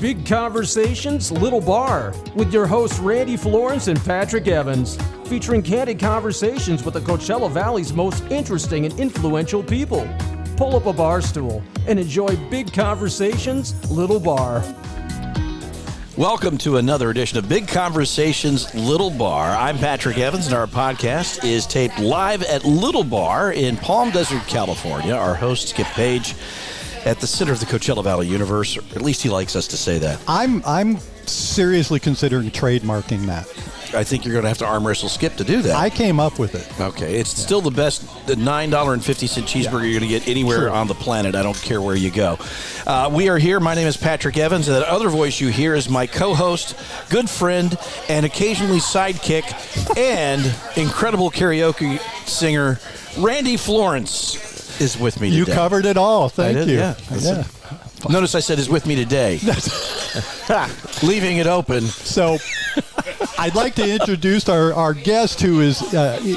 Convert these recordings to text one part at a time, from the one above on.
Big Conversations, Little Bar, with your hosts Randy Florence and Patrick Evans, featuring candid conversations with the Coachella Valley's most interesting and influential people. Pull up a bar stool and enjoy Big Conversations, Little Bar. Welcome to another edition of Big Conversations, Little Bar. I'm Patrick Evans, and our podcast is taped live at Little Bar in Palm Desert, California. Our host, Paige, at the center of the Coachella Valley Universe, or at least he likes us to say that. I'm seriously considering trademarking that. I think you're going to have to arm wrestle Skip to do that. I came up with it. Okay, it's still the best, the $9.50 cheeseburger you're going to get anywhere on the planet. I don't care where you go. We are here. My name is Patrick Evans, and that other voice you hear is my co-host, good friend, and occasionally sidekick, and incredible karaoke singer, Randy Florence, is with me today. You covered it all. Thank you. Yeah. Notice I said is with me today. Leaving it open. So I'd like to introduce our guest who is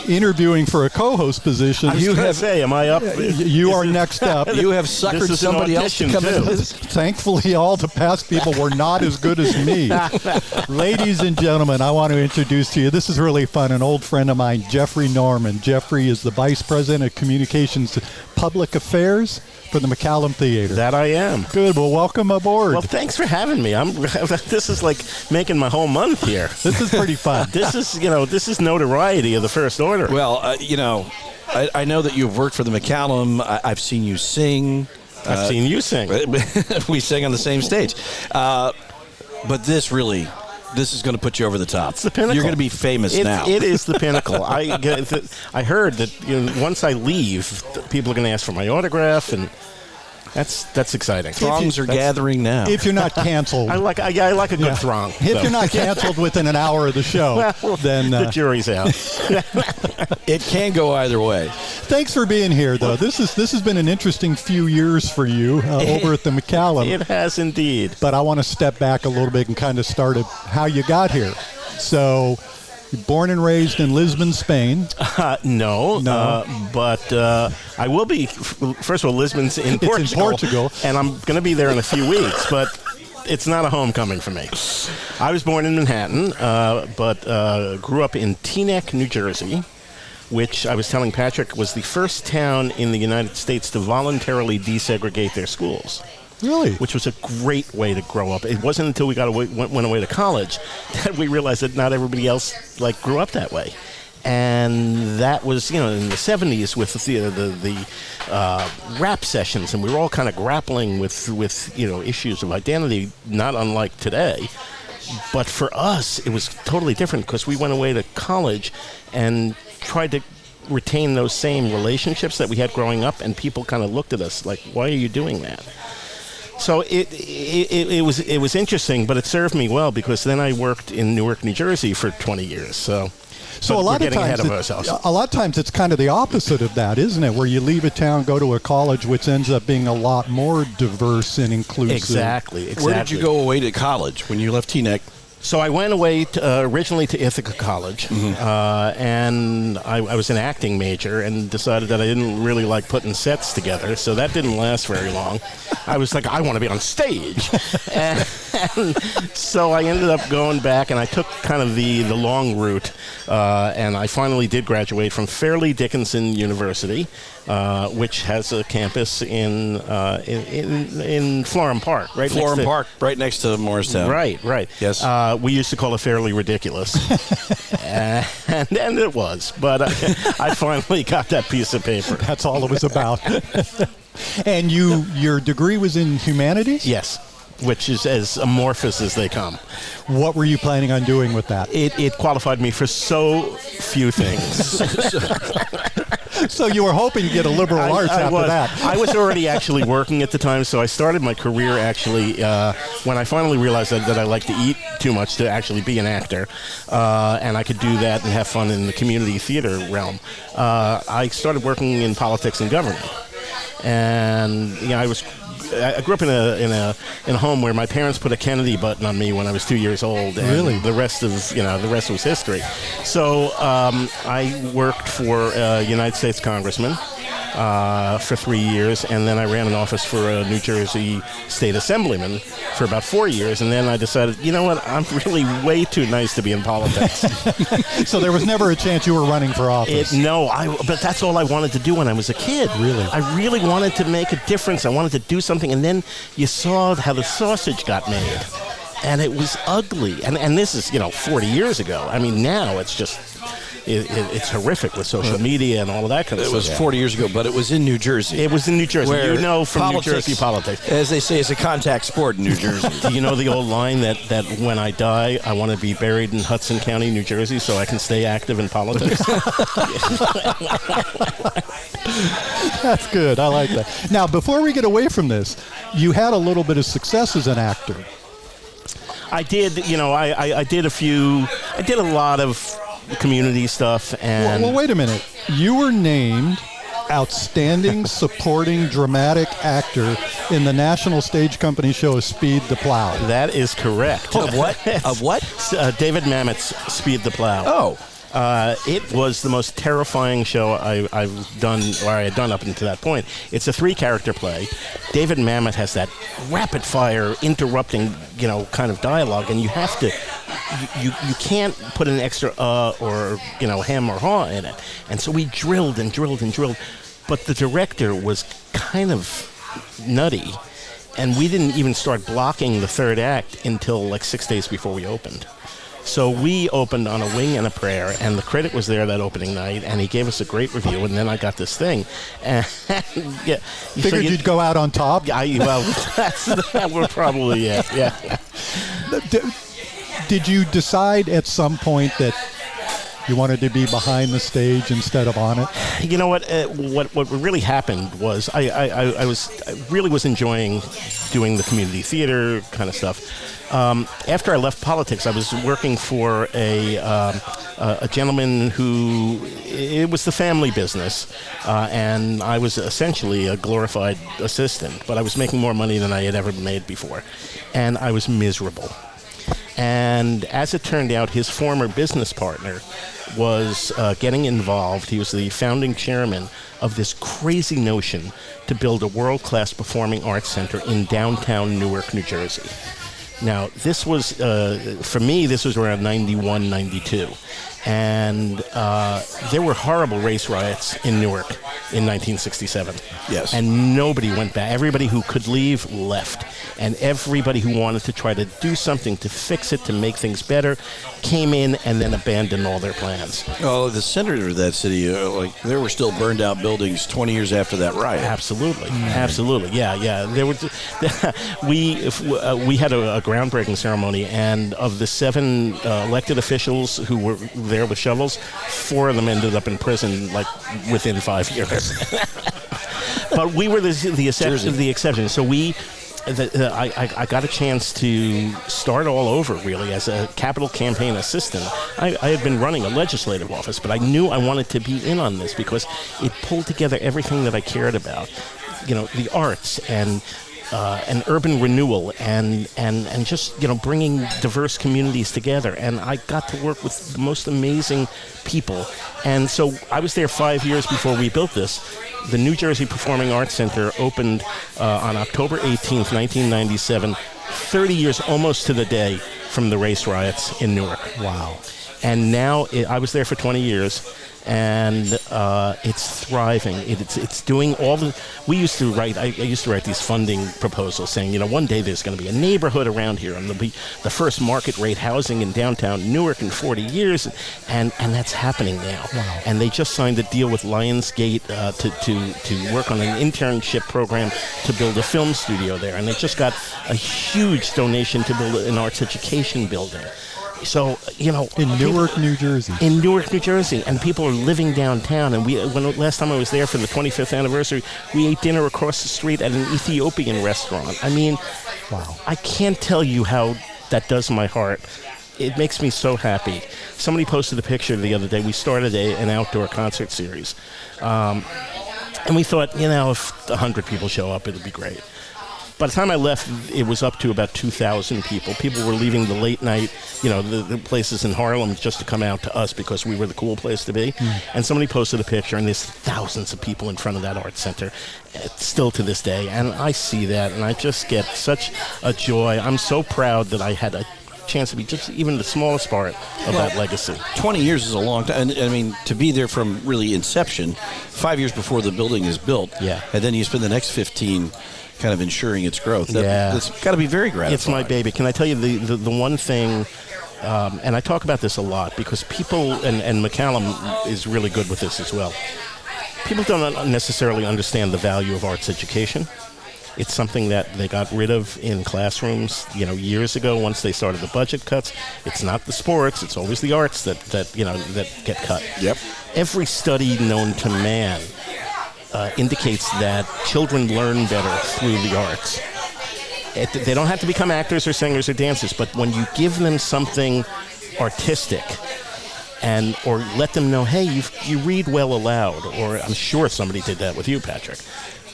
interviewing for a co-host position. Am I up? You are next up. You have suckered somebody else to come in. Thankfully, all the past people were not as good as me. Ladies and gentlemen, I want to introduce to you, this is really fun, an old friend of mine, Jeffrey Norman. Jeffrey is the Vice President of Communications Public Affairs for the McCallum Theater. That I am. Good. Well, welcome aboard. Well, thanks for having me. This is like making my whole month here. This is pretty fun. This is notoriety of the first order. Well, I know that you've worked for the McCallum. I've seen you sing. I've seen you sing. We sang on the same stage. But this is going to put you over the top. It's the pinnacle. You're going to be famous now. It is the pinnacle. I heard that once I leave, people are going to ask for my autograph, and that's exciting. Throngs are gathering now. If you're not canceled. I like a good throng. If you're not canceled within an hour of the show, then the jury's out. It can go either way. Thanks for being here, though. This has been an interesting few years for you over at the McCallum. It has indeed. But I want to step back a little bit and kind of start at how you got here. So, you're born and raised in Lisbon, Spain. No. But I will be. First of all, Lisbon's in Portugal. It's in Portugal. And I'm going to be there in a few weeks, but it's not a homecoming for me. I was born in Manhattan, but grew up in Teaneck, New Jersey, which I was telling Patrick was the first town in the United States to voluntarily desegregate their schools. Really? Which was a great way to grow up. It wasn't until we went away to college that we realized that not everybody else grew up that way. And that was, in the 70s with the rap sessions, and we were all kind of grappling with issues of identity, not unlike today. But for us, it was totally different because we went away to college and tried to retain those same relationships that we had growing up, and people kind of looked at us like, why are you doing that? So it was interesting, but it served me well because then I worked in Newark, New Jersey for 20 years. So a lot of times it's kind of the opposite of that, isn't it? Where you leave a town, go to a college, which ends up being a lot more diverse and inclusive. Exactly. Where did you go away to college when you left Teaneck? So I went away originally to Ithaca College, and I was an acting major and decided that I didn't really like putting sets together, so that didn't last very long. I was like, I want to be on stage. and so I ended up going back, and I took kind of the long route, and I finally did graduate from Fairleigh Dickinson University, which has a campus in Florence Park, right? Right next to Morristown. Right. Yes. We used to call it Fairly Ridiculous, and it was. But I finally got that piece of paper. That's all it was about. And your degree was in humanities? Yes, which is as amorphous as they come. What were you planning on doing with that? It qualified me for so few things. So you were hoping to get a liberal arts after that. I was already actually working at the time, so I started my career actually when I finally realized that I liked to eat too much to actually be an actor, and I could do that and have fun in the community theater realm. I started working in politics and government, and I grew up in a home where my parents put a Kennedy button on me when I was 2 years old. And really? The rest was history. So I worked for a United States congressman for 3 years, and then I ran an office for a New Jersey state assemblyman for about 4 years, and then I decided, you know what, I'm really way too nice to be in politics. So there was never a chance you were running for office? But that's all I wanted to do when I was a kid. Really? I really wanted to make a difference. I wanted to do something, and then you saw how the sausage got made, and it was ugly. And this is, 40 years ago. I mean, now it's just... It's horrific with social media and all of that kind of stuff. It was 40 years ago, but it was in New Jersey. It was in New Jersey. From New Jersey politics. As they say, it's a contact sport in New Jersey. Do you know the old line that when I die, I want to be buried in Hudson County, New Jersey, so I can stay active in politics? That's good. I like that. Now, before we get away from this, you had a little bit of success as an actor. I did. I did a lot of community stuff. And well, wait a minute. You were named Outstanding Supporting Dramatic Actor in the National Stage Company show Speed the Plow. That is correct. Of what? Of what? David Mamet's Speed the Plow. Oh. It was the most terrifying show I've done, or I had done up until that point. It's a 3-character play. David Mamet has that rapid-fire, interrupting, kind of dialogue, and you have to, you can't put an extra or hem or haw in it. And so we drilled and drilled and drilled, but the director was kind of nutty, and we didn't even start blocking the third act until like 6 days before we opened. So we opened on a wing and a prayer, and the critic was there that opening night, and he gave us a great review, and then I got this thing. And yeah, Figured you'd go out on top? That would probably, yeah. Did you decide at some point that you wanted to be behind the stage instead of on it? You know what? What really happened was I really was enjoying doing the community theater kind of stuff. After I left politics, I was working for a gentleman who, it was the family business, and I was essentially a glorified assistant, but I was making more money than I had ever made before, and I was miserable. And as it turned out, his former business partner was getting involved. He was the founding chairman of this crazy notion to build a world-class performing arts center in downtown Newark, New Jersey. Now, this was, for me, this was around 91, 92. And there were horrible race riots in Newark in 1967. Yes. And nobody went back. Everybody who could leave left. And everybody who wanted to try to do something to fix it, to make things better, came in and then abandoned all their plans. Oh, the center of that city, there were still burned out buildings 20 years after that riot. Absolutely. Absolutely. Yeah. There were, we had a groundbreaking ceremony, and of the 7 elected officials who were there with shovels, 4 of them ended up in prison within 5 years. But we were the exception. So I got a chance to start all over, really, as a capital campaign assistant. I had been running a legislative office, but I knew I wanted to be in on this because it pulled together everything that I cared about. The arts and urban renewal and just bringing diverse communities together, and I got to work with the most amazing people. And so I was there 5 years before we built this. The New Jersey Performing Arts Center opened on October 18th, 1997, 30 years almost to the day from the race riots in Newark. Wow. And now I was there for 20 years. And it's thriving. It's doing all the. I used to write these funding proposals saying, one day there's going to be a neighborhood around here, and there'll be the first market rate housing in downtown Newark in 40 years, and that's happening now. Wow. And they just signed a deal with Lionsgate to work on an internship program to build a film studio there, and they just got a huge donation to build an arts education building. So, in Newark, New Jersey. In Newark, New Jersey, and people are living downtown. And last time I was there for the 25th anniversary, we ate dinner across the street at an Ethiopian restaurant. I mean, wow. I can't tell you how that does my heart. It makes me so happy. Somebody posted a picture the other day. We started an outdoor concert series. And we thought, if 100 people show up, it'll be great. by the time I left, it was up to about 2,000 people. People were leaving the late night, the places in Harlem just to come out to us because we were the cool place to be. And somebody posted a picture, and there's thousands of people in front of that art center, still to this day. And I see that, and I just get such a joy. I'm so proud that I had a chance to be just even the smallest part of that legacy. 20 years is a long time. And I mean, to be there from really inception, 5 years before the building is built, and then you spend the next 15 kind of ensuring its growth. That's got to be very gratifying. It's my baby. Can I tell you the one thing, and I talk about this a lot because people, and McCallum is really good with this as well, people don't necessarily understand the value of arts education. It's something that they got rid of in classrooms, years ago once they started the budget cuts. It's not the sports, it's always the arts that get cut. Yep. Every study known to man indicates that children learn better through the arts. They don't have to become actors or singers or dancers, but when you give them something artistic or let them know, hey, you read well aloud, or I'm sure somebody did that with you, Patrick.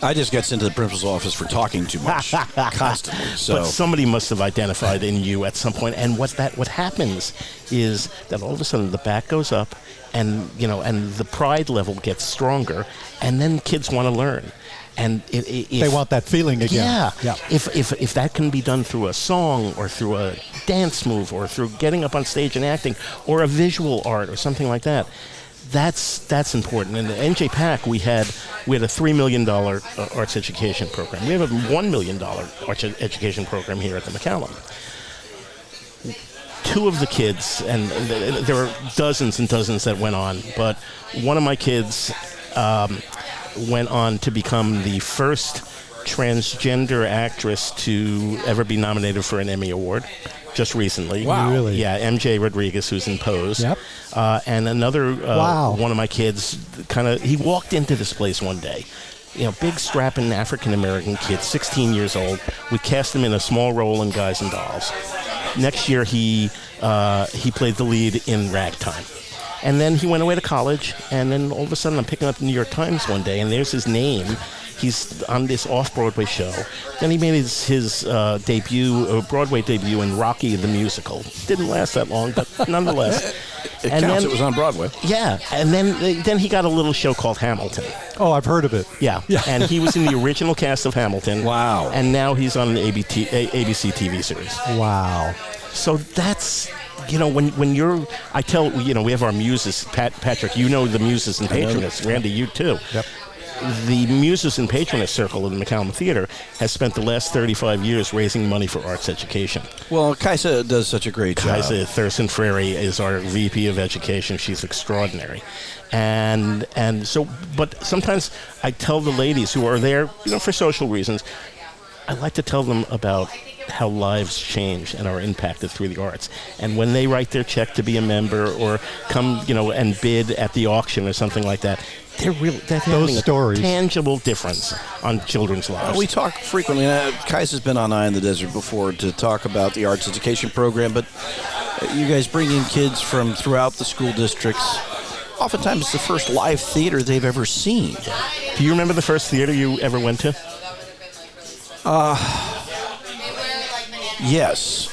I just got sent to the principal's office for talking too much constantly. So. But somebody must have identified in you at some point. And what happens is that all of a sudden the back goes up, and the pride level gets stronger, and then kids want to learn. And they want that feeling again. Yeah. If that can be done through a song or through a dance move or through getting up on stage and acting or a visual art or something like that, that's important. In the NJPAC, we had a $3 million arts education program. We have a $1 million arts education program here at the McCallum. Two of the kids, and there were dozens and dozens that went on, but one of my kids went on to become the first transgender actress to ever be nominated for an Emmy Award. Just recently. Wow. Really? Yeah, MJ Rodriguez, who's in Pose. Yep. And another one of my kids, he walked into this place one day. Big strapping African-American kid, 16 years old. We cast him in a small role in Guys and Dolls. Next year, he played the lead in Ragtime. And then he went away to college, and then all of a sudden I'm picking up the New York Times one day, and there's his name. He's on this off-Broadway show. Then he made his Broadway debut in Rocky the Musical. Didn't last that long, but nonetheless. It counts. It was on Broadway. Yeah, and then he got a little show called Hamilton. Oh, I've heard of it. Yeah, and he was in the original cast of Hamilton. Wow. And now he's on an ABC TV series. Wow. So that's... when you're... I tell... we have our muses. Patrick, the muses and patronists. Randy, you too. Yep. The Muses and Patroness Circle in the McCallum Theater has spent the last 35 years raising money for arts education. Well, Kaisa does such a great job. Kaisa Thurston Frary is our VP of Education. She's extraordinary. And so, but sometimes I tell the ladies who are there, for social reasons, I like to tell them about how lives change and are impacted through the arts. And when they write their check to be a member or come, and bid at the auction or something like that, they're having a tangible difference on children's lives. We talk frequently. Kaisa's been on Eye in the Desert before to talk about the arts education program, but you guys bring in kids from throughout the school districts. Oftentimes it's the first live theater they've ever seen. Do you remember the first theater you ever went to? Yes.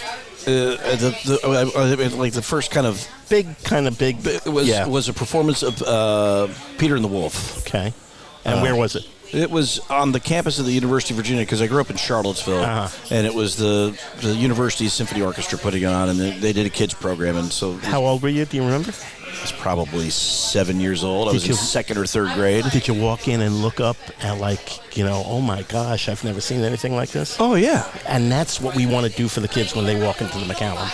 Like the first kind of big was a performance of Peter and the Wolf. Okay. And where was it? It was on the campus of the University of Virginia because I grew up in Charlottesville, and it was the university's symphony orchestra putting it on, and they did a kids program. And so, how old were you? Do you remember? I was probably 7 years old. I was in second or third grade. Did you walk in and look up and oh my gosh, I've never seen anything like this? Oh yeah. And that's what we want to do for the kids when they walk into the McCallum.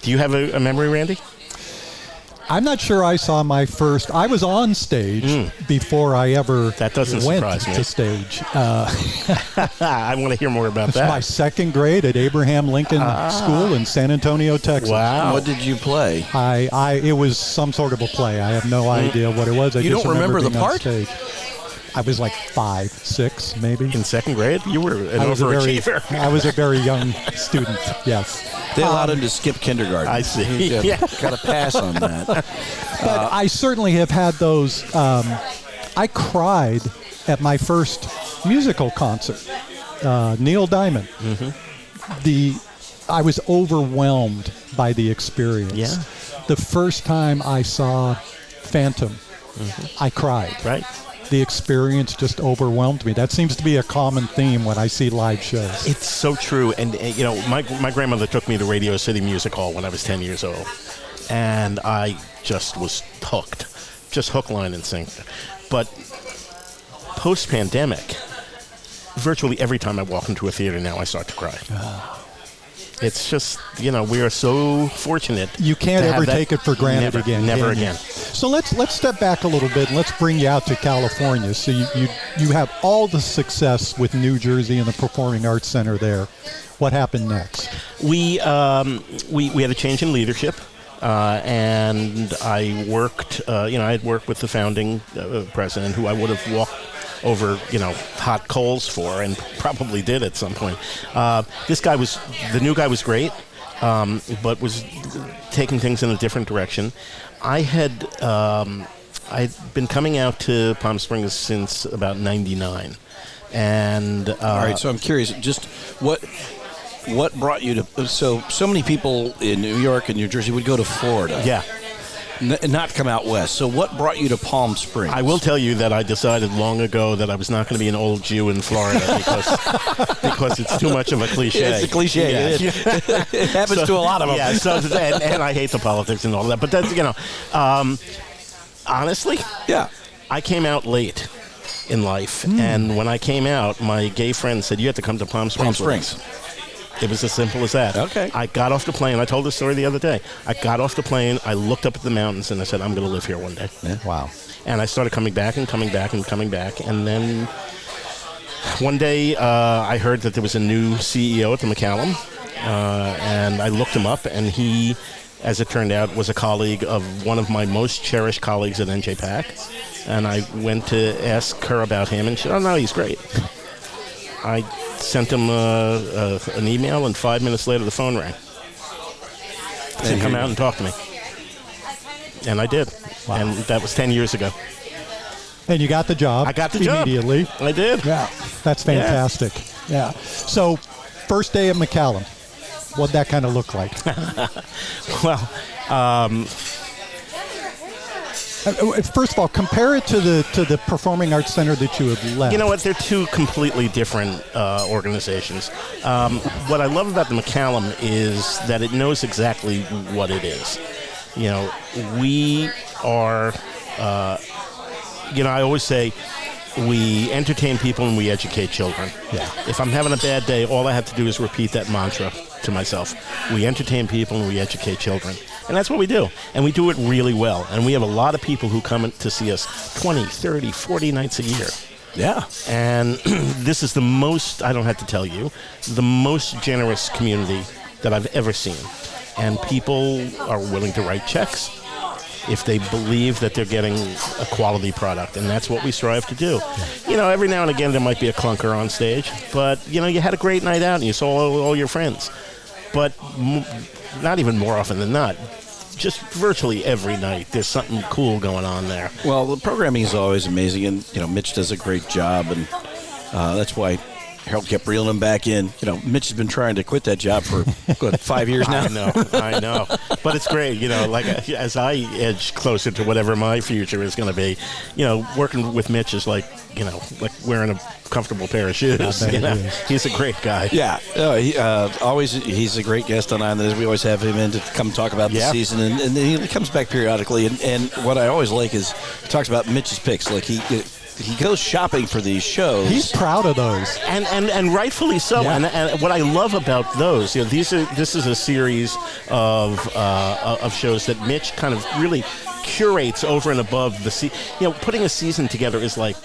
Do you have a memory, Randy? I'm not sure I saw my first. I was on stage before I ever went to stage. I want to hear more about that. It was my second grade at Abraham Lincoln School in San Antonio, Texas. Wow. What did you play? It was some sort of a play. I have no idea what it was. I you just don't remember the being part? On stage. I was like 5, 6, maybe. In second grade? You were an overachiever. I was a very young student, yes. They allowed him to skip kindergarten. I see. Got to pass on that. But I certainly have had those. I cried at my first musical concert. Neil Diamond. I was overwhelmed by the experience. Yeah. The first time I saw Phantom, I cried. Right. The experience just overwhelmed me. That seems to be a common theme when I see live shows. It's so true. And you know, my grandmother took me to Radio City Music Hall when I was 10 years old. And I just was hooked. Just hook, line, and sinker. But post-pandemic, virtually every time I walk into a theater now, I start to cry. It's just, you know, we are so fortunate. You can't to ever have that. take it for granted again. Never can you? again. So let's step back a little bit and let's bring you out to California. So you have all the success with New Jersey and the Performing Arts Center there. What happened next? We had a change in leadership. And I worked, I had worked with the founding president, who I would have walked over, hot coals for, and probably did at some point. The new guy was great, but was taking things in a different direction. I'd been coming out to Palm Springs since about 99. And all right, so I'm curious, just what brought you to, so many people in New York and New Jersey would go to Florida. Yeah. Not come out west. So what brought you to Palm Springs? I will tell you that I decided long ago that I was not going to be an old Jew in Florida because it's too much of a cliche. It's a cliche. Yeah. It happens to a lot of them. Yeah, and I hate the politics and all that. But that's, honestly, yeah, I came out late in life. And when I came out, my gay friend said, you have to come to Palm Springs. It was as simple as that. Okay. I got off the plane. I told this story the other day. I got off the plane. I looked up at the mountains, and I said, I'm going to live here one day. Yeah. Wow. And I started coming back. And then one day I heard that there was a new CEO at the McCallum. And I looked him up, and he, as it turned out, was a colleague of one of my most cherished colleagues at NJPAC. And I went to ask her about him, and she said, oh, no, he's great. I sent him an email, and 5 minutes later the phone rang. He said, come out and talk to me. And I did. Wow. And that was 10 years ago. And you got the job. I got the job. Immediately. I did. Yeah. That's fantastic. Yeah. So, first day at McCallum, what'd that kind of look like? Well, first of all, compare it to the Performing Arts Center that you have left. You know what? They're two completely different organizations. What I love about the McCallum is that it knows exactly what it is. We are, I always say, we entertain people and we educate children. Yeah. If I'm having a bad day, all I have to do is repeat that mantra to myself. We entertain people and we educate children. And that's what we do. And we do it really well. And we have a lot of people who come to see us 20, 30, 40 nights a year. Yeah. And this is the most, I don't have to tell you, the most generous community that I've ever seen. And people are willing to write checks if they believe that they're getting a quality product. And that's what we strive to do. Every now and again there might be a clunker on stage, but, you had a great night out and you saw all your friends. But not even more often than not, just virtually every night there's something cool going on there. Well, the programming is always amazing, and, Mitch does a great job, and that's why Harold kept reeling him back in. Mitch has been trying to quit that job for, 5 years now? I know. But it's great, as I edge closer to whatever my future is going to be, working with Mitch is like wearing a comfortable pair of shoes. He's a great guy. Yeah. He's a great guest on Island. We always have him in to come talk about the season, and he comes back periodically. And what I always like is he talks about Mitch's picks. Like he goes shopping for these shows. He's proud of those, and rightfully so. Yeah. And what I love about those, this is a series of shows that Mitch kind of really curates over and above the putting a season together is like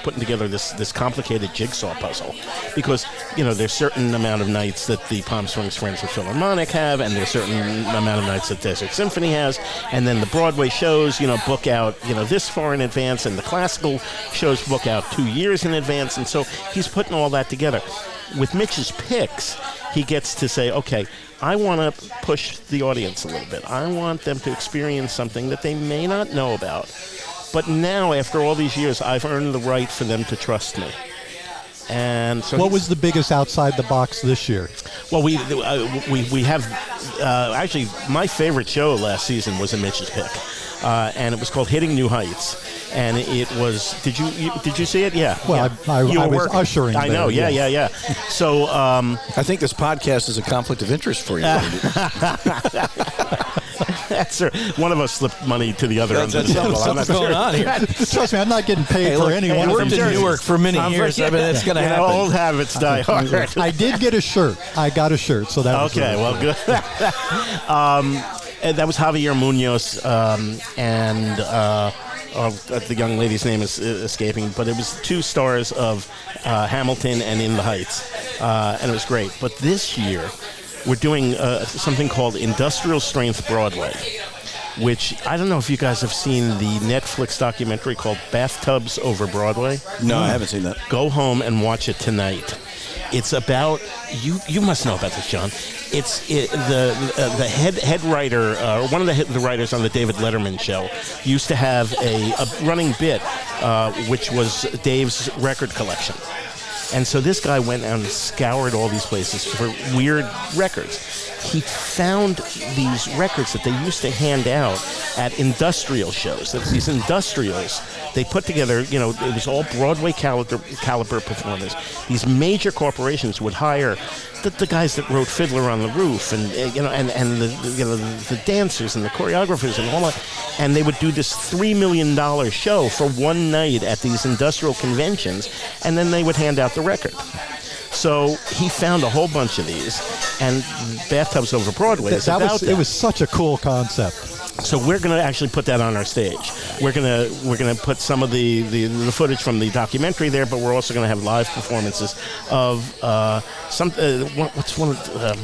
putting together this complicated jigsaw puzzle, because there's certain amount of nights that the Palm Springs Friends of Philharmonic have, and there's certain amount of nights that Desert Symphony has, and then the Broadway shows book out this far in advance, and the classical shows book out 2 years in advance, and so he's putting all that together. With Mitch's picks, he gets to say, okay, I want to push the audience a little bit. I want them to experience something that they may not know about. But now, after all these years, I've earned the right for them to trust me. And so What was the biggest outside the box this year? Well, we have actually my favorite show last season was a Mitch's Pick, and it was called Hitting New Heights, and it was. Did you see it? Yeah. Well, yeah. I was ushering. I know. There, Yeah. So I think this podcast is a conflict of interest for you. that's one of us slipped money to the other under the table. Something's going on here. Trust me, I'm not getting paid for any one I of worked them. in Newark for many years. I mean, it's going to happen. Old habits die hard. I did get a shirt. I got a shirt, so that was okay. really Well, good. And that was Javier Munoz and the young lady's name is escaping, but it was 2 stars of Hamilton and In the Heights, and it was great. But this year, we're doing something called Industrial Strength Broadway, which I don't know if you guys have seen the Netflix documentary called Bathtubs Over Broadway. No, I haven't seen that. Go home and watch it tonight. It's about you must know about this, John. It's the head writer, one of the writers on the David Letterman show, used to have a running bit, which was Dave's record collection. And so this guy went out and scoured all these places for weird records. He found these records that they used to hand out at industrial shows. These industrials, they put together, it was all Broadway caliber performers. These major corporations would hire the guys that wrote Fiddler on the Roof, and the dancers and the choreographers and all that, and they would do this $3 million show for one night at these industrial conventions, and then they would hand out the record. So he found a whole bunch of these, and Bathtubs Over Broadway is about that. It was such a cool concept. So we're going to actually put that on our stage. We're going to put some of the footage from the documentary there, but we're also going to have live performances of what's one of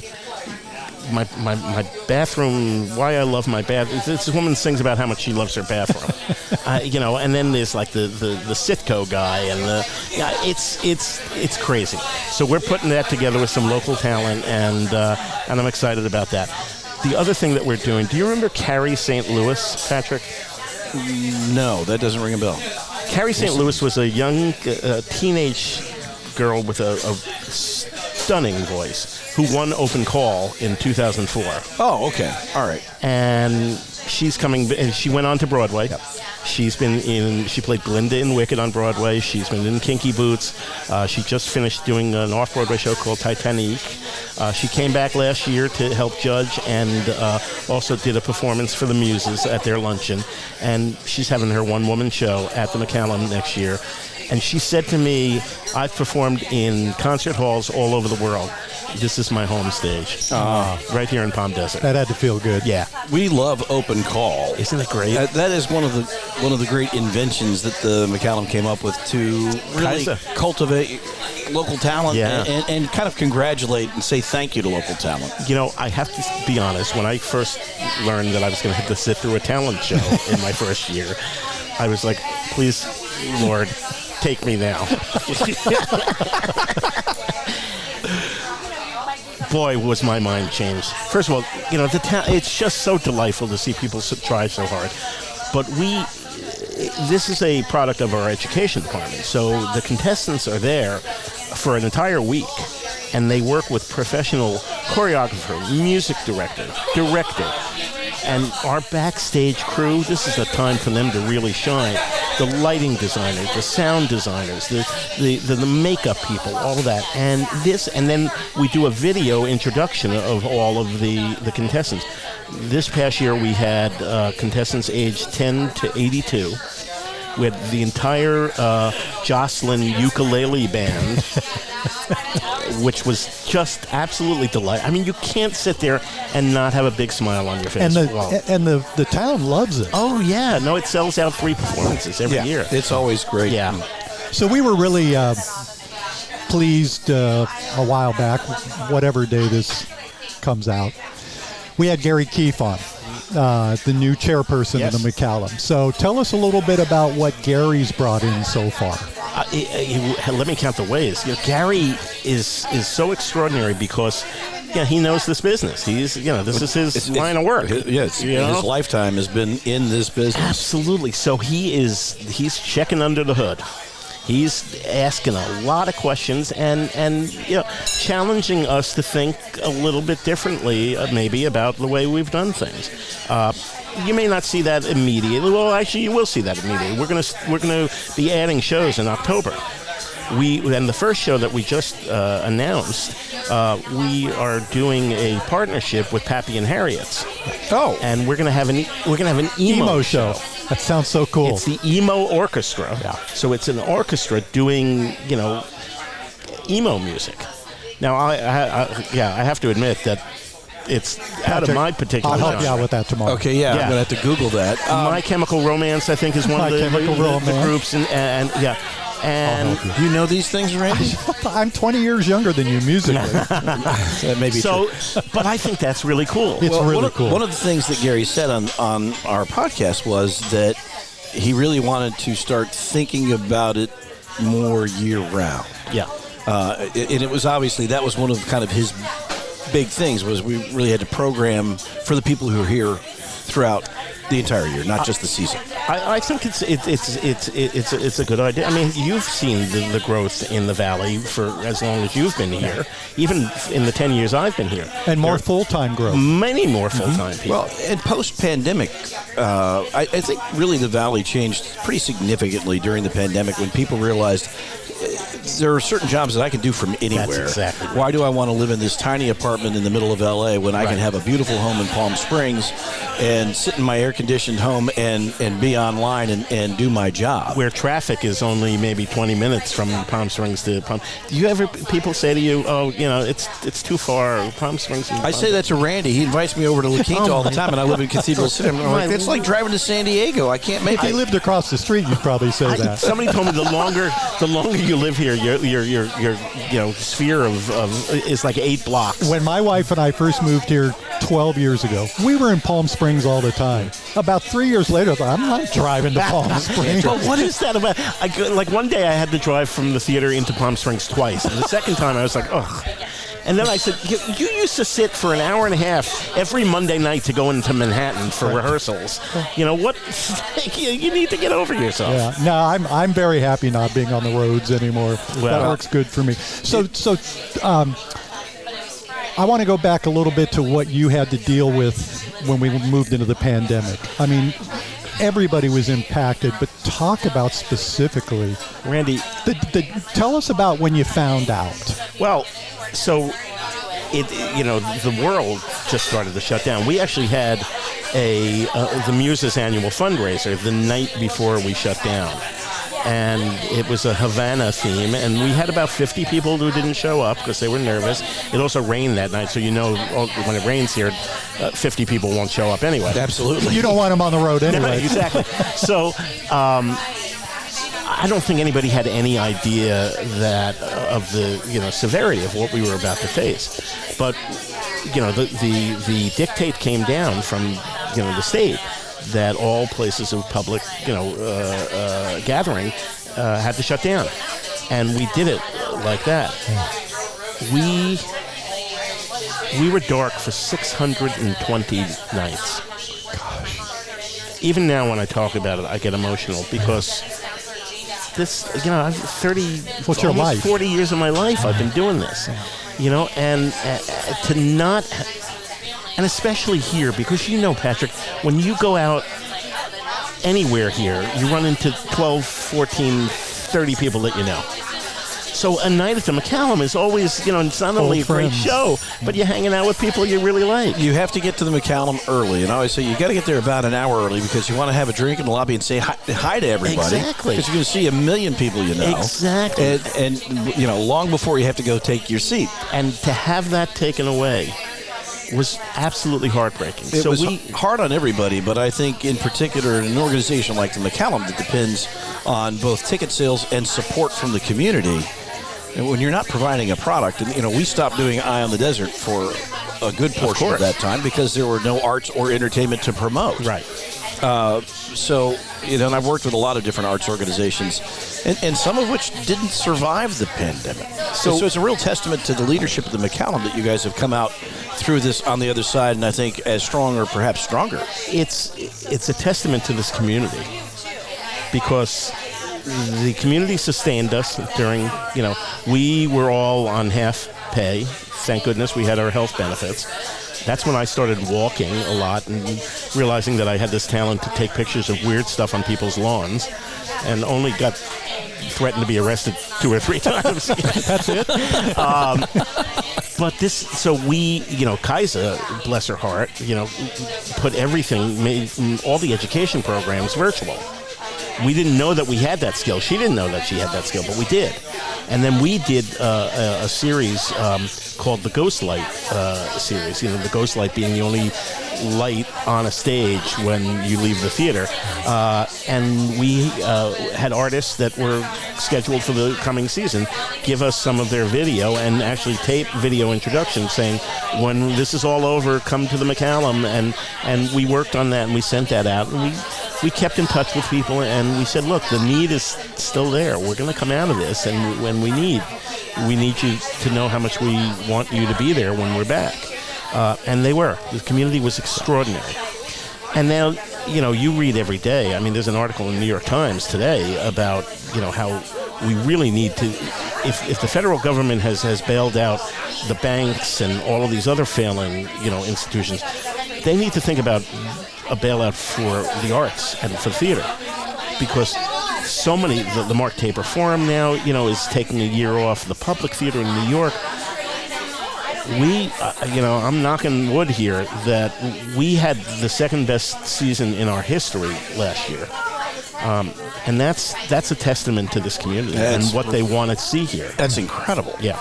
my bathroom. Why I love my bath. This woman sings about how much she loves her bathroom. And then there's like the Sitco guy, and it's crazy. So we're putting that together with some local talent, and I'm excited about that. The other thing that we're doing, do you remember Carrie St. Louis, Patrick? No, that doesn't ring a bell. Carrie St. Louis was a young teenage girl with a stunning voice who won Open Call in 2004. Oh, okay. All right. And she's coming, and she went on to Broadway. Yep. She played Glinda in Wicked on Broadway. She's been in Kinky Boots. She just finished doing an off-Broadway show called Titanic. She came back last year to help judge, and also did a performance for the Muses at their luncheon. And she's having her one-woman show at the McCallum next year. And she said to me, I've performed in concert halls all over the world. This is my home stage, right here in Palm Desert. That had to feel good. Yeah, we love Open Call. Isn't it great? That is one of the great inventions that the McCallum came up with to really cultivate local talent, and kind of congratulate and say thank you to local talent. I have to be honest. When I first learned that I was going to have to sit through a talent show in my first year, I was like, please, Lord, take me now. Boy, was my mind changed. First of all, it's just so delightful to see people try so hard. But this is a product of our education department. So the contestants are there for an entire week, and they work with professional choreographer, music director, and our backstage crew. This is the time for them to really shine. The lighting designers, the sound designers, the makeup people, all of that. And then we do a video introduction of all of the contestants. This past year we had contestants aged 10 to 82. We had the entire Jocelyn ukulele band, which was just absolutely delightful. I mean, you can't sit there and not have a big smile on your face. And the town loves it. Oh, yeah. No, it sells out 3 performances every year. It's always great. Yeah. So we were really pleased a while back, whatever day this comes out. We had Gary Keefe on. The new chairperson of the McCallum. So tell us a little bit about what Gary's brought in so far. Let me count the ways. Gary is so extraordinary because he knows this business. This is his line of work. His lifetime has been in this business. Absolutely. So he's checking under the hood. He's asking a lot of questions and challenging us to think a little bit differently, maybe about the way we've done things. You may not see that immediately. Well, actually, you will see that immediately. We're gonna be adding shows in October. And the first show that we just announced, we are doing a partnership with Pappy and Harriet's. Oh, and we're gonna have an emo show. That sounds so cool. It's the emo orchestra. Yeah. So it's an orchestra doing emo music. Now I have to admit that it's out of my particular. I'll help you genre. out with that tomorrow. okay, yeah. I'm gonna have to Google that. My Chemical Romance, I think, is one of the groups, and yeah. And Do you know these things, Randy? I'm 20 years younger than you musically. That may be true. But I think that's really cool. It's really cool. One of the things that Gary said on our podcast was that he really wanted to start thinking about it more year-round. Yeah. And it was obviously, that was one of kind of his big things, was we really had to program for the people who are here throughout the entire year, not just the season. I think it's a good idea. I mean, you've seen the growth in the Valley for as long as you've been here, even in the 10 years I've been here. And more full-time growth. Many more full-time people. Well, and post-pandemic, I think really the Valley changed pretty significantly during the pandemic when people realized there are certain jobs that I can do from anywhere. That's exactly right. Why do I want to live in this tiny apartment in the middle of L.A. when I can have a beautiful home in Palm Springs and sit in my air-conditioned home and be online and do my job? Where traffic is only maybe 20 minutes from Palm Springs to Palm. Do you ever people say to you, "Oh, it's too far, Palm Springs"? I say that to Randy. He invites me over to La Quinta all the time, and I live in Cathedral City. I'm like, it's like driving to San Diego. I can't make If it. you lived across the street, you'd probably say that. Somebody told me the longer you live here, your sphere of is like 8 blocks. When my wife and I first moved here 12 years ago, we were in Palm Springs all the time. About 3 years later, I thought, I'm not driving to Palm Springs. But what is that about? Like one day I had to drive from the theater into Palm Springs twice. And the second time I was like, ugh. And then I said, you used to sit for an hour and a half every Monday night to go into Manhattan for rehearsals. You know what? You need to get over yourself. Yeah. No, I'm very happy not being on the roads anymore. That works good for me. So I want to go back a little bit to what you had to deal with when we moved into the pandemic. I mean, everybody was impacted, but talk about specifically, Randy, tell us about when you found out. Well, so the world just started to shut down. We actually had the Muse's annual fundraiser the night before we shut down. And it was a Havana theme, and we had about 50 people who didn't show up because they were nervous. It also rained that night, so when it rains here, 50 people won't show up anyway. Absolutely. You don't want them on the road anyway. No, exactly. So I don't think anybody had any idea of the severity of what we were about to face. But the dictate came down from the state that all places of public gathering had to shut down, and we did it like that. We were dark for 620 nights. Gosh. Even now when I talk about it, I get emotional because this, I've 30, what's your life? 40 years of my life I've been doing this, and to not, and especially here, because Patrick, when you go out anywhere here, you run into 12, 14, 30 people that you know. So a night at the McCallum is always, it's not only a great show, but you're hanging out with people you really like. You have to get to the McCallum early, and I always say you got to get there about an hour early because you want to have a drink in the lobby and say hi to everybody. Exactly. Because you're going to see a million people you know. Exactly. And long before you have to go take your seat. And to have that taken away was absolutely heartbreaking. It was hard on everybody, but I think in particular in an organization like the McCallum that depends on both ticket sales and support from the community, and when you're not providing a product, and we stopped doing Eye on the Desert for a good portion of that time because there were no arts or entertainment to promote. Right. So, and I've worked with a lot of different arts organizations, and some of which didn't survive the pandemic. So it's a real testament to the leadership of the McCallum that you guys have come out through this on the other side, and I think as strong or perhaps stronger. It's a testament to this community because the community sustained us during, we were all on half pay. Thank goodness we had our health benefits. That's when I started walking a lot and realizing that I had this talent to take pictures of weird stuff on people's lawns, and only got threatened to be arrested 2 or 3 times. That's it. But so we, Kaisa, bless her heart, put everything, made all the education programs virtual. We didn't know that we had that skill. She didn't know that she had that skill, but we did. And then we did a series called the Ghost Light series. The Ghost Light being the only light on a stage when you leave the theater. And we had artists that were scheduled for the coming season give us some of their video and actually tape video introductions saying, when this is all over, come to the McCallum. And we worked on that and we sent that out. And we kept in touch with people and we said, look, the need is still there. We're going to come out of this, and when we need you to know how much we want you to be there when we're back. And they were. The community was extraordinary. And now, you read every day. I mean, there's an article in the New York Times today about, how we really need to, if the federal government has bailed out the banks and all of these other failing, institutions, they need to think about a bailout for the arts and for theater, because so many, the Mark Taper Forum now, is taking a year off. The Public Theater in New York, I'm knocking wood here that we had the second best season in our history last year. And that's a testament to this community and what they want to see here. That's incredible. Yeah,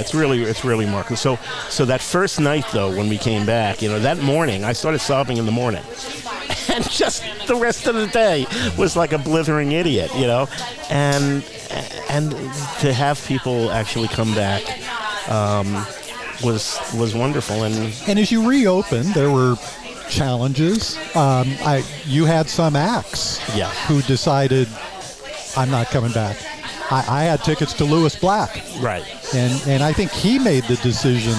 it's really remarkable. So that first night, though, when we came back, that morning, I started sobbing in the morning. And just the rest of the day was like a blithering idiot, And to have people actually come back was wonderful. And as you reopened, there were challenges. You had some acts who decided, I'm not coming back. I had tickets to Lewis Black. Right. And I think he made the decision.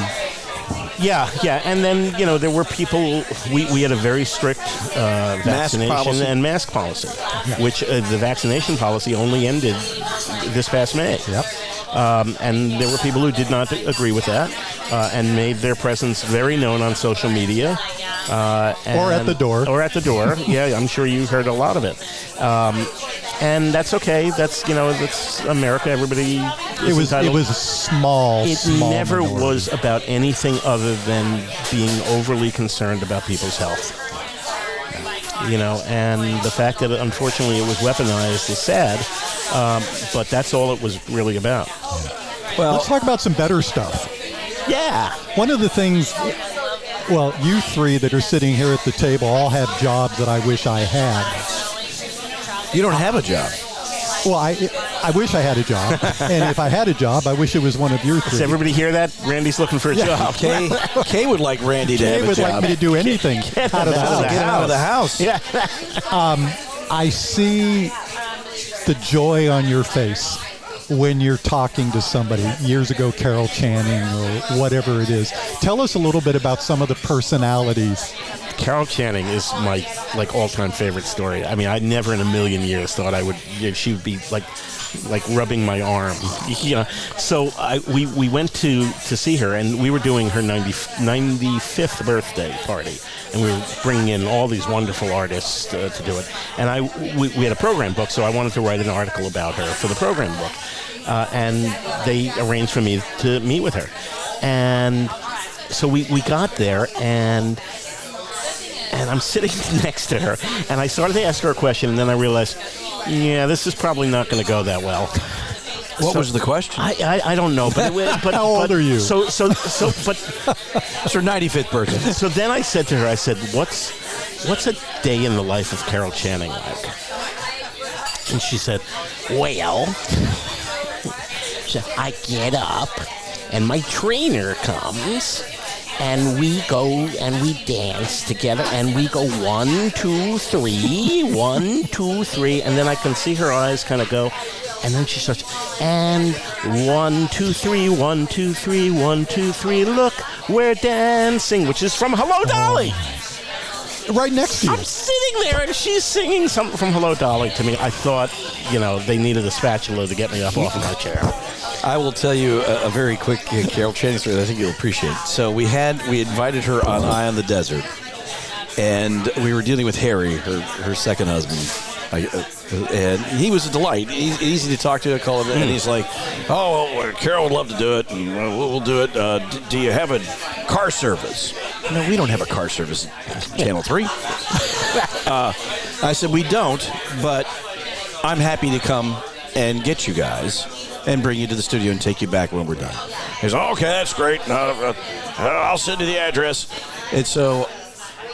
Yeah. And then, there were people, we had a very strict vaccination and mask policy, which the vaccination policy only ended this past May. Yep. And there were people who did not agree with that and made their presence very known on social media. Or at the door. Yeah, I'm sure you heard a lot of it. And that's okay. That's America. Everybody is entitled. It was a small never minority. was about anything other than being overly concerned about people's health. And the fact that unfortunately it was weaponized is sad, but that's all it was really about. Well, let's talk about some better stuff. Yeah. One of the things, you three that are sitting here at the table all have jobs that I wish I had. You don't have a job. Well, I wish I had a job. And if I had a job, I wish it was one of your three. Does everybody hear that? Randy's looking for a job. Kay would like Randy to have a job. Kay would like me to do anything out of the house. Get out of the house. Yeah. I see the joy on your face when you're talking to somebody. Years ago, Carol Channing or whatever it is. Tell us a little bit about some of the personalities. Carol Channing is my all-time favorite story. I mean, I never in a million years thought she would be like rubbing my arm. So we went to see her, and we were doing her 95th birthday party, and we were bringing in all these wonderful artists to do it. And we had a program book, so I wanted to write an article about her for the program book, and they arranged for me to meet with her. And so we got there, and I'm sitting next to her, and I started to ask her a question, and then I realized, this is probably not going to go that well. What was the question? I don't know, but how old are you? But it's her 95th birthday. So then I said to her, what's a day in the life of Carol Channing like? And she said, I get up, and my trainer comes. And we go and we dance together, and we go 1, 2, 3, 1, 2, 3, and then I can see her eyes kind of go, and then she starts, and 1, 2, 3, 1, 2, 3, 1, 2, 3, look, we're dancing, which is from Hello, Dolly. right next to you. I'm sitting there, and she's singing something from Hello, Dolly to me. I thought, they needed a spatula to get me up off of my chair. I will tell you a very quick Carol Channing story that I think you'll appreciate. So we invited her on Eye on the Desert, and we were dealing with Harry, her second husband. And he was a delight. Easy to talk to. And he's like, "Oh, well, Carol would love to do it, and we'll do it. Do you have a car service?" "No, we don't have a car service at Channel 3. I said, "We don't, but I'm happy to come and get you guys and bring you to the studio and take you back when we're done." He's like, "Okay, that's great. I'll send you the address." And so,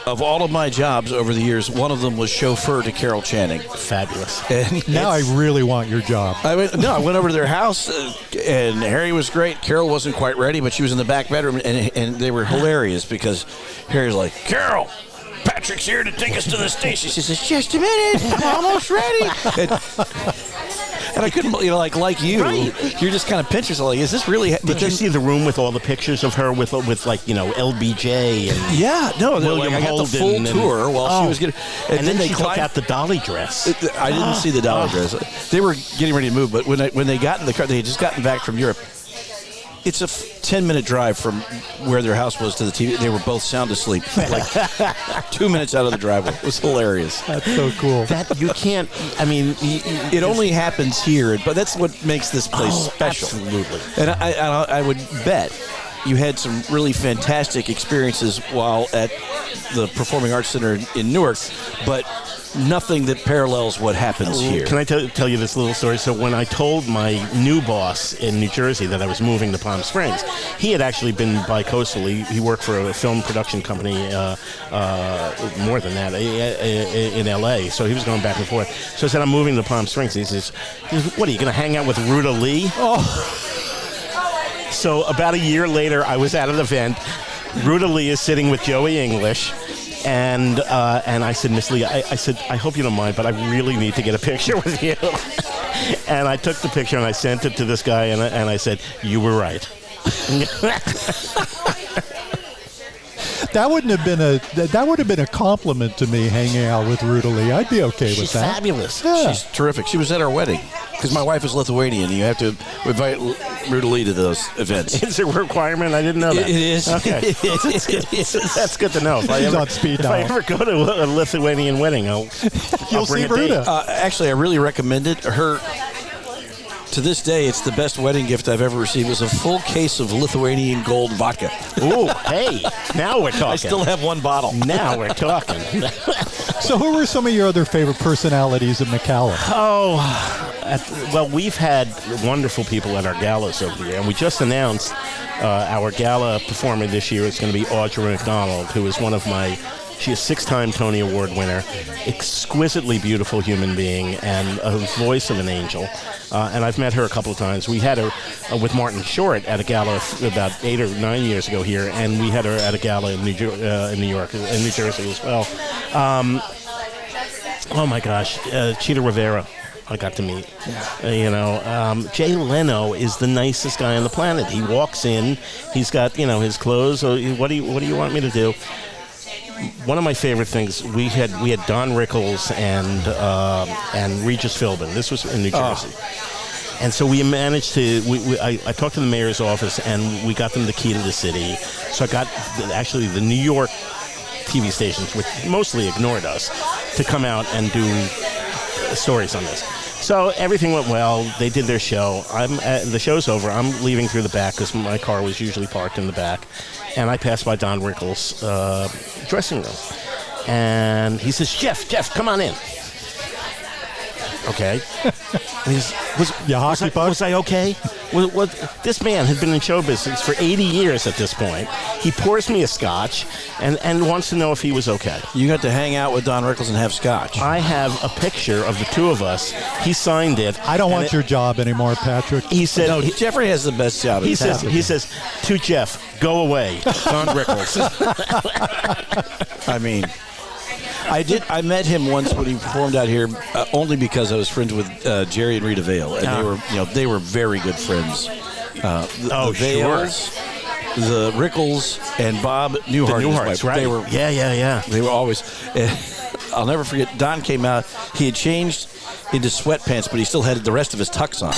of all of my jobs over the years, one of them was chauffeur to Carol Channing. Fabulous. And now I really want your job. I went over to their house, and Harry was great. Carol wasn't quite ready, but she was in the back bedroom, and they were hilarious because Harry's like, "Carol, Patrick's here to take us to the station." She says, "Just a minute, I'm almost ready." And I couldn't, like you, Right. You're just kind of pinching yourself. Like, is this really? Did you see the room with all the pictures of her with LBJ and Yeah, no, William I got the full Holden tour while she was getting, and then they she took out the dolly dress. I didn't see the dolly dress. They were getting ready to move, but when they got in the car, they had just gotten back from Europe. It's a 10-minute drive from where their house was to the TV. They were both sound asleep, like 2 minutes out of the driveway. It was hilarious. That's so cool. That you can't. I mean, It only happens here, but that's what makes this place special. Absolutely. And I would bet you had some really fantastic experiences while at the Performing Arts Center in Newark, but nothing that parallels what happens here. Can I tell you this little story? So when I told my new boss in New Jersey that I was moving to Palm Springs, he had actually been bi-coastal. He worked for a film production company, more than that, in L.A., so he was going back and forth. So I said, "I'm moving to Palm Springs." He says, "What, are you going to hang out with Ruta Lee?" Oh. So about a year later, I was at an event. Ruta Lee is sitting with Joey English. And I said, "Miss Lee, I said, I hope you don't mind, but I really need to get a picture with you." And I took the picture and I sent it to this guy, and I said, "You were right." That would have been a compliment to me, hanging out with Ruta Lee. I'd be okay with that. She's fabulous. Yeah. She's terrific. She was at our wedding because my wife is Lithuanian. You have to invite Ruta Lee to those events. It's a requirement. I didn't know that. It is. Okay. That's good to know. If I ever go to a Lithuanian wedding, I'll You'll see bring a date. Ruta. Actually, I really recommend it. To this day, it's the best wedding gift I've ever received. It was a full case of Lithuanian gold vodka. Ooh, hey, now we're talking. I still have one bottle. Now we're talking. So who were some of your other favorite personalities at McCallum? Well, we've had wonderful people at our galas over the year, and we just announced our gala performer this year is going to be Audra McDonald, who is one of my... She's a 6-time Tony Award winner, exquisitely beautiful human being, and a voice of an angel. And I've met her a couple of times. We had her with Martin Short at a gala about 8 or 9 years ago here, and we had her at a gala in New York, in New Jersey as well. Oh my gosh, Cheetah Rivera. I got to meet. Jay Leno is the nicest guy on the planet. He walks in, he's got his clothes. So what do you want me to do? One of my favorite things, we had Don Rickles and Regis Philbin. This was in New Jersey. And so we managed to, I talked to the mayor's office, and we got them the key to the city. So I got, actually, the New York TV stations, which mostly ignored us, to come out and do stories on this. So everything went well. They did their show. The show's over. I'm leaving through the back because my car was usually parked in the back. And I passed by Don Rickles' dressing room. And he says, Jeff, come on in. Okay. And he says, was I okay? This man had been in show business for 80 years at this point. He pours me a scotch and wants to know if he was okay. You got to hang out with Don Rickles and have scotch. I have a picture of the two of us. He signed it. I don't want your job anymore, Patrick. He said, "No, Jeffrey has the best job." He says, to Jeff, "Go away, Don Rickles." I mean, I met him once when he performed out here, only because I was friends with Jerry and Rita Vale, and they were very good friends. The Vales, sure. the Rickles and Bob Newhart. Newharts, right? They were, yeah. They were always. I'll never forget. Don came out. He had changed into sweatpants, but he still had the rest of his tux on.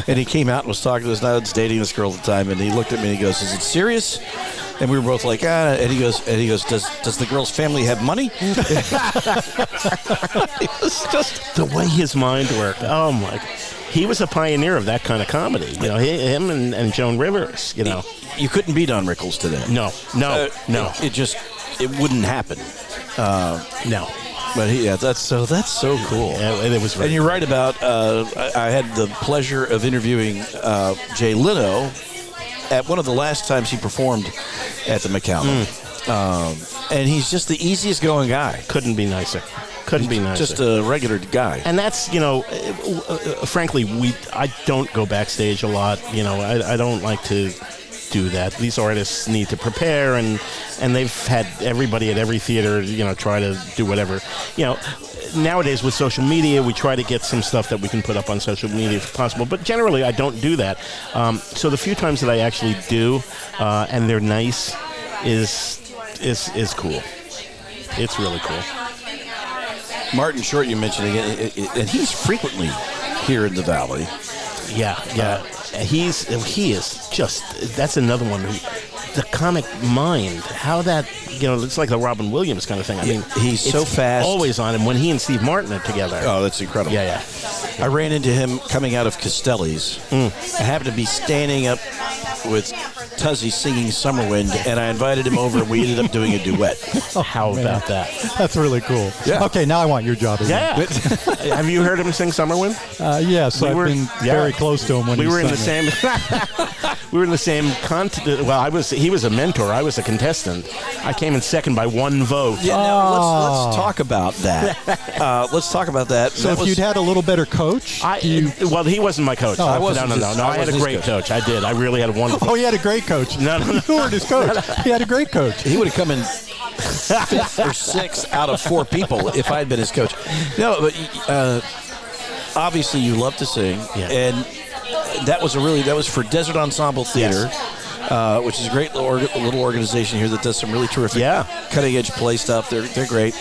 And he came out and was talking to us. I was dating this girl at the time, and he looked at me and he goes, "Is it serious?" And we were both like, "Ah." And he goes, "Does the girl's family have money?" It was just the way his mind worked. Oh my! He was a pioneer of that kind of comedy. You know, him and Joan Rivers. You know, you couldn't beat on Rickles today. No. It wouldn't happen. No. But that's so cool. Yeah, it was. And you're right about. I had the pleasure of interviewing Jay Leno at one of the last times he performed at the McCallum, and he's just the easiest going guy. Couldn't be nicer. Just a regular guy. And that's, you know, frankly, I don't go backstage a lot. You know, I don't like to do that. These artists need to prepare, and they've had everybody at every theater, you know, try to do whatever. You know, nowadays with social media, we try to get some stuff that we can put up on social media if possible, but generally I don't do that. So the few times that I actually do, and they're nice, is cool. It's really cool. Martin Short, you mentioned again, and he's frequently here in the Valley. Yeah. He is just, that's another one who, the comic mind, how that, you know, it's like the Robin Williams kind of thing. I mean, he's so fast. Always on him. When he and Steve Martin are together. Oh, that's incredible. Yeah. I ran into him coming out of Costelli's. I happened to be standing up with Tuzzy singing Summer Wind, and I invited him over, and we ended up doing a duet. How about that? That's really cool. Yeah. Okay, now I want your job again. Yeah. Have you heard him sing Summer Wind? Yes, I've been very close to him when we he were in sang the same. We were in the same continent. Well, he was a mentor. I was a contestant. I came in second by one vote. Yeah, now let's talk about that. Let's talk about that. So if you'd had a little better coach, well, he wasn't my coach. No, I had a great coach. I did. I really had a wonderful. Oh, he had a great coach. No. You weren't his coach. He had a great coach. He would have come in 5th or 6th out of 4 people if I had been his coach. No, but obviously you love to sing, and that was for Desert Ensemble Theater. Which is a great little organization here that does some really terrific cutting-edge play stuff. They're great.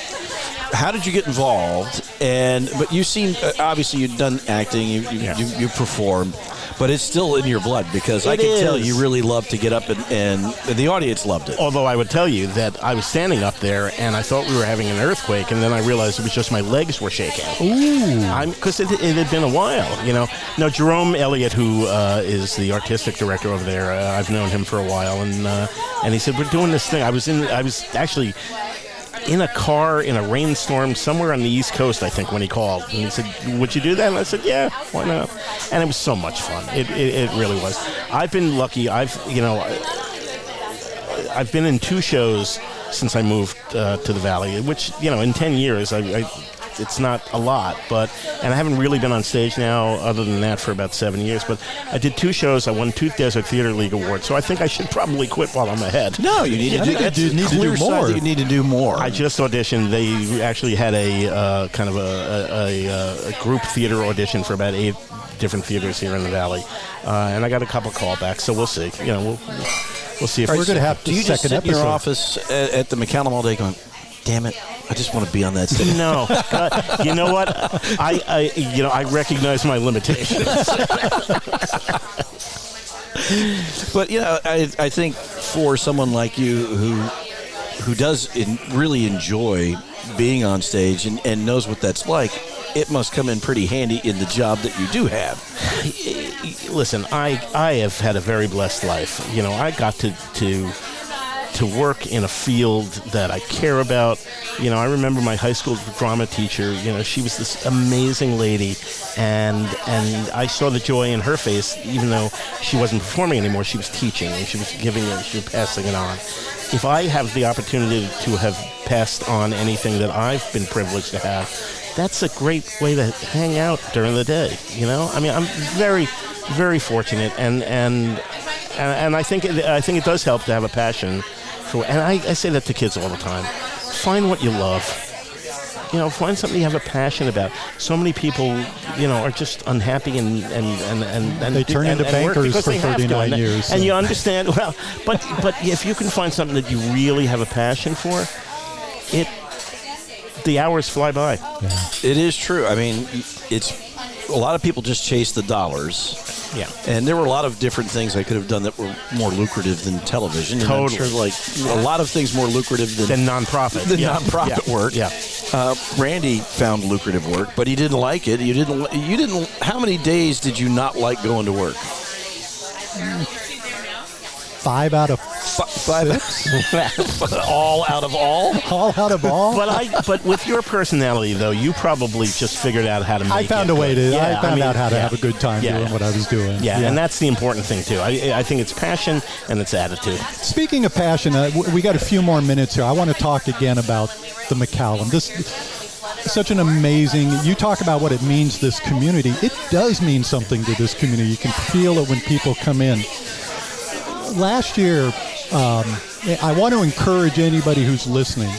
How did you get involved? But you seem, obviously you've done acting, you perform, but it's still in your blood because I can tell you really love to get up and the audience loved it. Although I would tell you that I was standing up there and I thought we were having an earthquake, and then I realized it was just my legs were shaking. Ooh. Because it had been a while, you know. Now, Jerome Elliott, who is the artistic director over there, I've known him for a while, and he said, we're doing this thing. I was actually in a car in a rainstorm somewhere on the East Coast, I think, when he called. And he said, would you do that? And I said, yeah, why not? And it was so much fun. It really was. I've been lucky. I've been in 2 shows since I moved to the Valley, which, you know, in 10 years, it's not a lot, and I haven't really been on stage now other than that for about 7 years, but I did 2 shows. I won 2 Desert Theater League awards, so I think I should probably quit while I'm ahead. No, you need to do more. You need to do more. I just auditioned. They actually had a kind of a group theater audition for about 8 different theaters here in the Valley, and I got a couple callbacks, so we'll see. You know, we'll see if we're going to have. Do you just sit in your office at the McCallum all day going, damn it, I just want to be on that stage? No. You know what? I recognize my limitations. But, you know, I think for someone like you who does really enjoy being on stage and knows what that's like, it must come in pretty handy in the job that you do have. Listen, I have had a very blessed life. You know, I got to work in a field that I care about. You know, I remember my high school drama teacher, you know, she was this amazing lady, and I saw the joy in her face, even though she wasn't performing anymore. She was teaching, and she was passing it on. If I have the opportunity to have passed on anything that I've been privileged to have, that's a great way to hang out during the day, you know? I mean, I'm very, very fortunate, and I think it does help to have a passion for, and I say that to kids all the time. Find what you love. find something you have a passion about. So many people, are just unhappy and they turn into bankers for 39 years. And you understand, but if you can find something that you really have a passion for, the hours fly by. Yeah. It is true. I mean, a lot of people just chase the dollars. Yeah. And there were a lot of different things I could have done that were more lucrative than television. And totally. I'm sure, a lot of things more lucrative than nonprofit. Nonprofit work. Yeah. Randy found lucrative work, but he didn't like it. You didn't. How many days did you not like going to work? 5 out of 6. All out of all? All out of all? But with your personality, though, you probably just figured out how to make it. I found a way to. I found out how to have a good time doing what I was doing. Yeah, and that's the important thing, too. I think it's passion and it's attitude. Speaking of passion, we got a few more minutes here. I want to talk again about the McCallum. Such an amazing, you talk about what it means to this community. It does mean something to this community. You can feel it when people come in. Last year, I want to encourage anybody who's listening,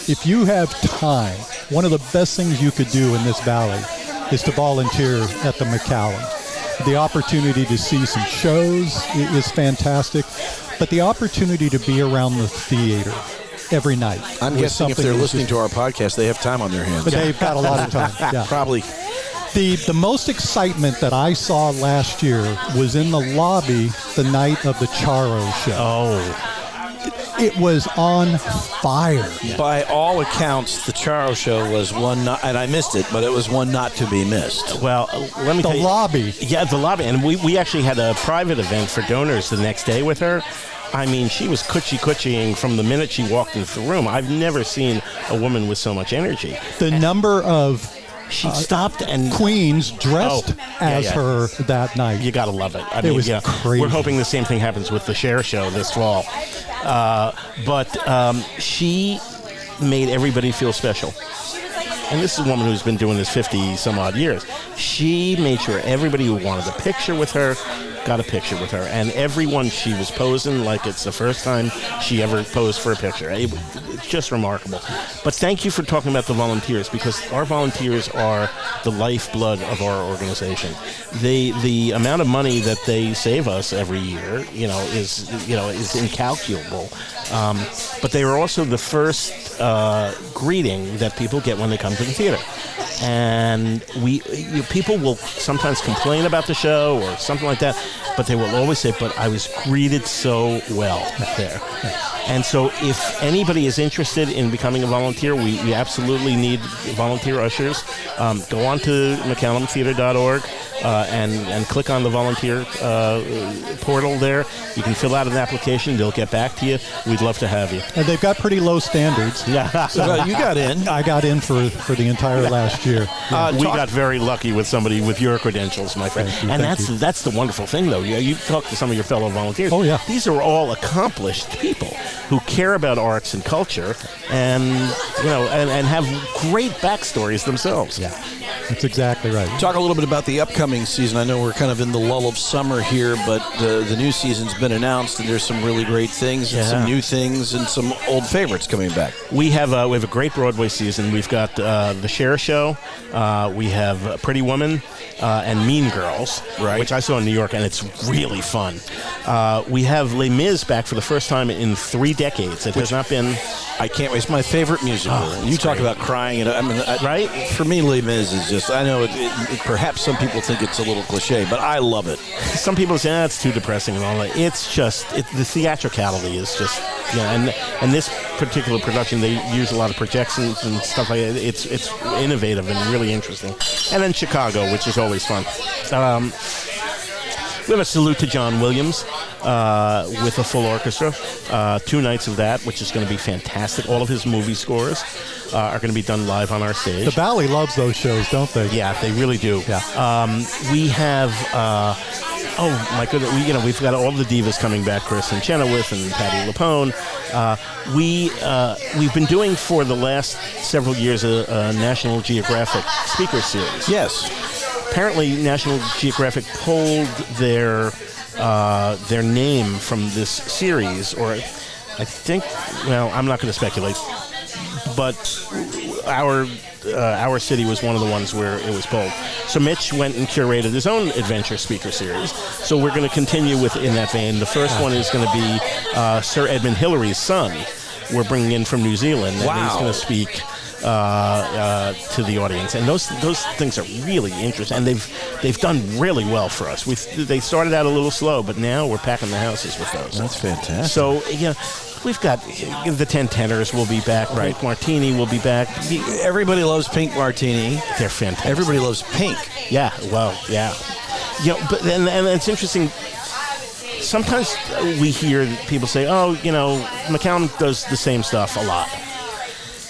if you have time, one of the best things you could do in this valley is to volunteer at the McCallum. The opportunity to see some shows is fantastic, but the opportunity to be around the theater every night. I'm guessing if they're listening to our podcast, they have time on their hands. But they've got a lot of time. Yeah. Probably. The most excitement that I saw last year was in the lobby the night of the Charo show. Oh. It was on fire. Yeah. By all accounts, the Charo show was one not, and I missed it, but it was one not to be missed. Well, let me tell you. The lobby. Yeah, the lobby. And we actually had a private event for donors the next day with her. I mean, she was coochie-coochieing from the minute she walked into the room. I've never seen a woman with so much energy. The number of she stopped and queens dressed as her that night. You gotta love it. I it mean, was crazy. We're hoping the same thing happens with the Cher show this fall. But she made everybody feel special. And this is a woman who's been doing this 50 some odd years. She made sure everybody who wanted a picture with her got a picture with her, and everyone she was posing like it's the first time she ever posed for a picture. It's just remarkable. But thank you for talking about the volunteers, because our volunteers are the lifeblood of our organization. The amount of money that they save us every year, is incalculable. But they are also the first greeting that people get when they come to the theater. And people will sometimes complain about the show or something like that, but they will always say, but I was greeted so well there. And so if anybody is interested in becoming a volunteer, we absolutely need volunteer ushers. Go on to McCallumTheater.org and click on the volunteer portal there. You can fill out an application. They'll get back to you. We'd love to have you. And they've got pretty low standards. Yeah. So you got in. I got in for the entire last year. Yeah. We got very lucky with somebody with your credentials, my friend. That's the wonderful thing, though. You talk to some of your fellow volunteers. Oh, yeah. These are all accomplished people who care about arts and culture and have great backstories themselves. Yeah. That's exactly right. Talk a little bit about the upcoming season. I know we're kind of in the lull of summer here, but the new season's been announced, and there's some really great things, and some new things, and some old favorites coming back. We have a great Broadway season. We've got the Cher show. We have Pretty Woman and Mean Girls, which I saw in New York, and it's really fun. We have Les Mis back for the first time in 3 decades. It has not been. I can't wait. It's my favorite musical. You talk about crying. Right? For me, Les Mis is just, I know perhaps some people think it's a little cliche, but I love it. Some people say, it's too depressing and all that. It's just, the theatricality is just, and this particular production, they use a lot of projections and stuff like that. It's innovative and really interesting. And then Chicago, which is always fun. We have a salute to John Williams with a full orchestra. 2 nights of that, which is going to be fantastic. All of his movie scores are going to be done live on our stage. The Valley loves those shows, don't they? Yeah, they really do. Yeah. We have, my goodness, we've got all the divas coming back, Kristen Chenoweth and Patti LuPone. We've been doing for the last several years a National Geographic speaker series. Yes. Apparently, National Geographic pulled their name from this series, or I think, I'm not going to speculate. but our city was one of the ones where it was pulled. So Mitch went and curated his own adventure speaker series. So we're going to continue in that vein. The first one is going to be Sir Edmund Hillary's son. We're bringing in from New Zealand, and he's going to speak to the audience, and those things are really interesting, and they've done really well for us. They started out a little slow, but now we're packing the houses with those. That's fantastic. So we've got the 10 Tenors will be back. Right. Pink Martini will be back. Everybody loves Pink Martini. They're fantastic. Everybody loves pink. Yeah. Well. Yeah. But and it's interesting. Sometimes we hear people say, "Oh, McCallum does the same stuff a lot."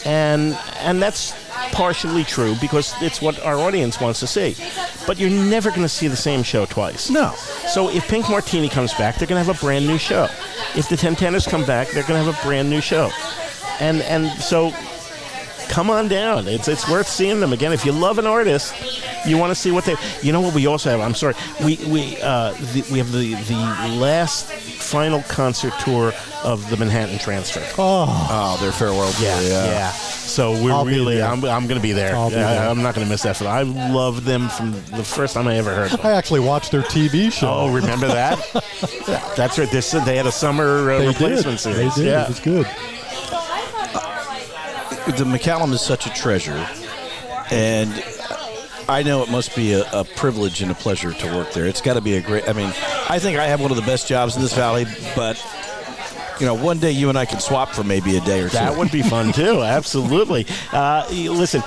And that's partially true because it's what our audience wants to see. But you're never going to see the same show twice. No. So if Pink Martini comes back, they're going to have a brand new show. If the 10 Tenors come back, they're going to have a brand new show. And so come on down. It's worth seeing them again. If you love an artist, you want to see what they. You know what we also have? I'm sorry. We have the last final concert tour of the Manhattan Transfer. Oh, their farewell tour. Yeah. So I'm going to be there. I'm not going to miss that. I love them from the first time I ever heard them. I actually watched their TV show. Oh, remember that? That's right. They had a summer replacement series. They did. Yeah. It was good. The McCallum is such a treasure, and I know it must be a privilege and a pleasure to work there. It's got to be I think I have one of the best jobs in this valley, but one day you and I can swap for maybe a day or two. That would be fun too. Absolutely. Listen,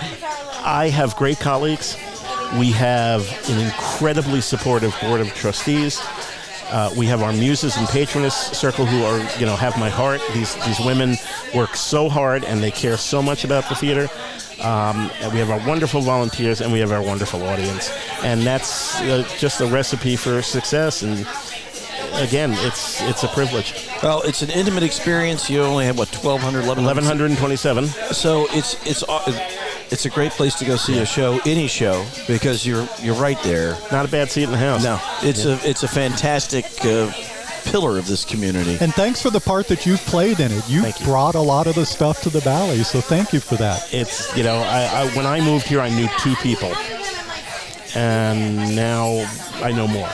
I have great colleagues. We have an incredibly supportive board of trustees. We have our muses and patroness circle who are, have my heart. These women work so hard and they care so much about the theater. And we have our wonderful volunteers and we have our wonderful audience. And that's just a recipe for success. And again, it's a privilege. Well, it's an intimate experience. You only have 1,127. So it's a great place to go see a show, any show, because you're right there. Not a bad seat in the house. No, it's a fantastic pillar of this community. And thanks for the part that you've played in it. You've brought a lot of the stuff to the valley, so thank you for that. It's I when I moved here, I knew 2 people. And now I know more.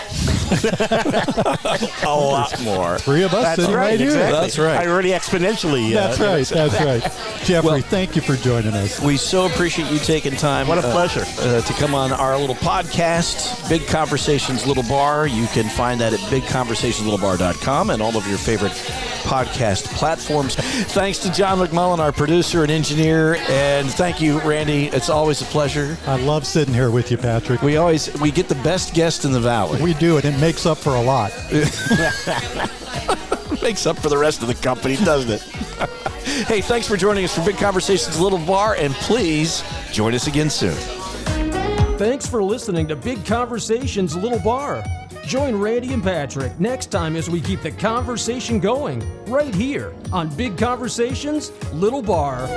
A lot more. 3 of us sitting right here. Exactly. That's right. I already exponentially. That's right. Jeffrey, thank you for joining us. We so appreciate you taking time. What a pleasure. To come on our little podcast, Big Conversations Little Bar. You can find that at bigconversationslittlebar.com and all of your favorite podcast platforms. Thanks to John McMullen, our producer and engineer, and thank you, Randy. It's always a pleasure. I love sitting here with you, Patrick. We get the best guest in the valley. We do, and it makes up for a lot. Makes up for the rest of the company, doesn't it? Hey, thanks for joining us for Big Conversations Little Bar, and please join us again soon. Thanks for listening to Big Conversations Little Bar. Join Randy and Patrick next time as we keep the conversation going right here on Big Conversations Little Bar.